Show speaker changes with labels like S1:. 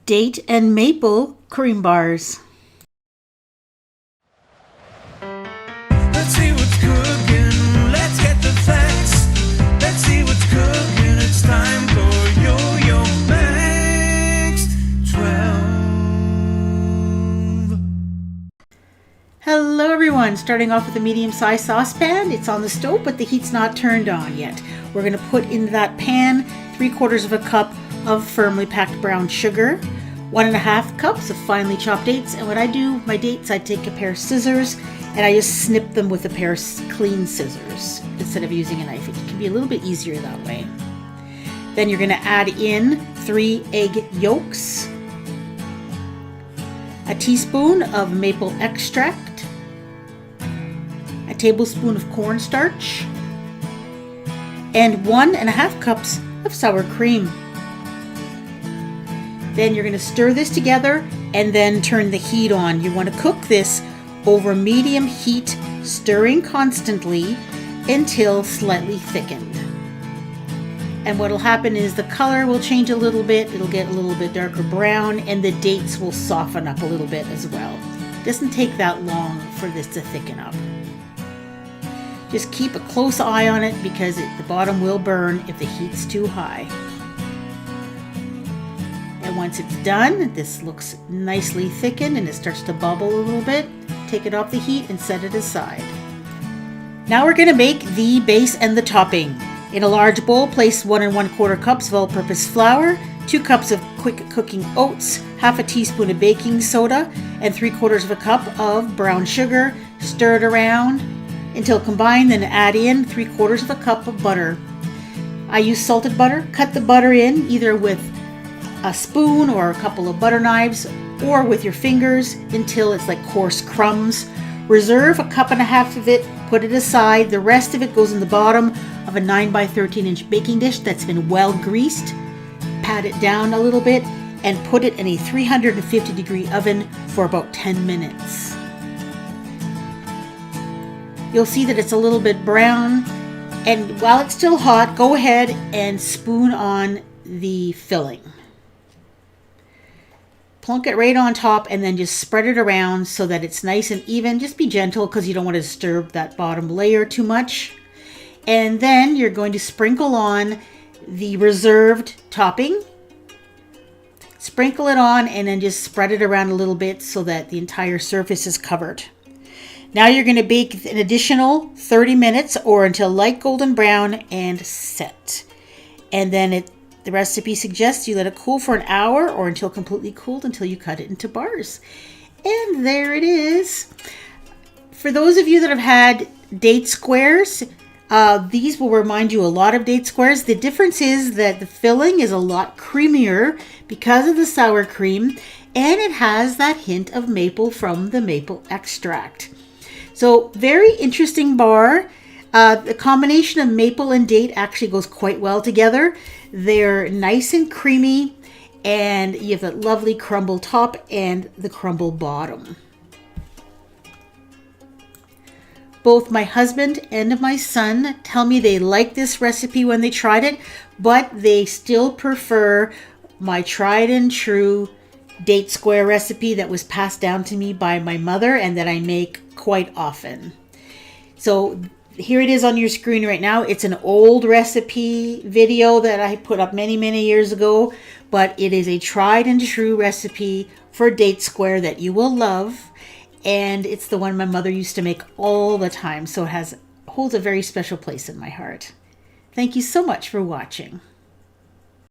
S1: date and maple cream bars.
S2: Let's see what's cooking. Let's get the facts. Let's see what's cooking. It's time for Yo-Yo Max 12.
S1: Hello everyone, starting off with a medium-sized saucepan. It's on the stove, but the heat's not turned on yet. We're going to put in that pan 3/4 of a cup of firmly packed brown sugar, 1.5 cups of finely chopped dates. And what I do with my dates, I take a pair of scissors and I just snip them with a pair of clean scissors instead of using a knife. It can be a little bit easier that way. Then you're going to add in 3 egg yolks, a teaspoon of maple extract, a tablespoon of cornstarch, and 1.5 cups of sour cream. Then you're going to stir this together and then turn the heat on. You want to cook this over medium heat, stirring constantly until slightly thickened. And what will happen is the color will change a little bit. It'll get a little bit darker brown and the dates will soften up a little bit as well. It doesn't take that long for this to thicken up. Just keep a close eye on it because the bottom will burn if the heat's too high. And once it's done, this looks nicely thickened and it starts to bubble a little bit. Take it off the heat and set it aside. Now we're going to make the base and the topping. In a large bowl, place 1 1/4 cups of all-purpose flour, 2 cups of quick cooking oats, half a teaspoon of baking soda, and 3/4 of a cup of brown sugar. Stir it around until combined, then add in 3/4 of a cup of butter. I use salted butter. Cut the butter in either with a spoon or a couple of butter knives or with your fingers until it's like coarse crumbs. Reserve 1.5 cups of it, put it aside. The rest of it goes in the bottom of a 9 by 13 inch baking dish that's been well greased. Pat it down a little bit and put it in a 350 degree oven for about 10 minutes. You'll see that it's a little bit brown, and while it's still hot, go ahead and spoon on the filling. Plunk it right on top and then just spread it around so that it's nice and even. Just be gentle because you don't want to disturb that bottom layer too much. And then you're going to sprinkle on the reserved topping. Sprinkle it on and then just spread it around a little bit so that the entire surface is covered. Now you're going to bake an additional 30 minutes or until light golden brown and set. And then the recipe suggests you let it cool for an hour or until completely cooled until you cut it into bars. And there it is. For those of you that have had date squares, these will remind you a lot of date squares. The difference is that the filling is a lot creamier because of the sour cream, and it has that hint of maple from the maple extract. So very interesting bar. The combination of maple and date actually goes quite well together. They're nice and creamy, and you have that lovely crumble top and the crumble bottom. Both my husband and my son tell me they like this recipe when they tried it, but they still prefer my tried and true date square recipe that was passed down to me by my mother and that I make quite often. So here it is on your screen right now. It's an old recipe video that I put up many, many years ago, but it is a tried and true recipe for date square that you will love. And it's the one my mother used to make all the time, so it holds a very special place in my heart. Thank you so much for watching.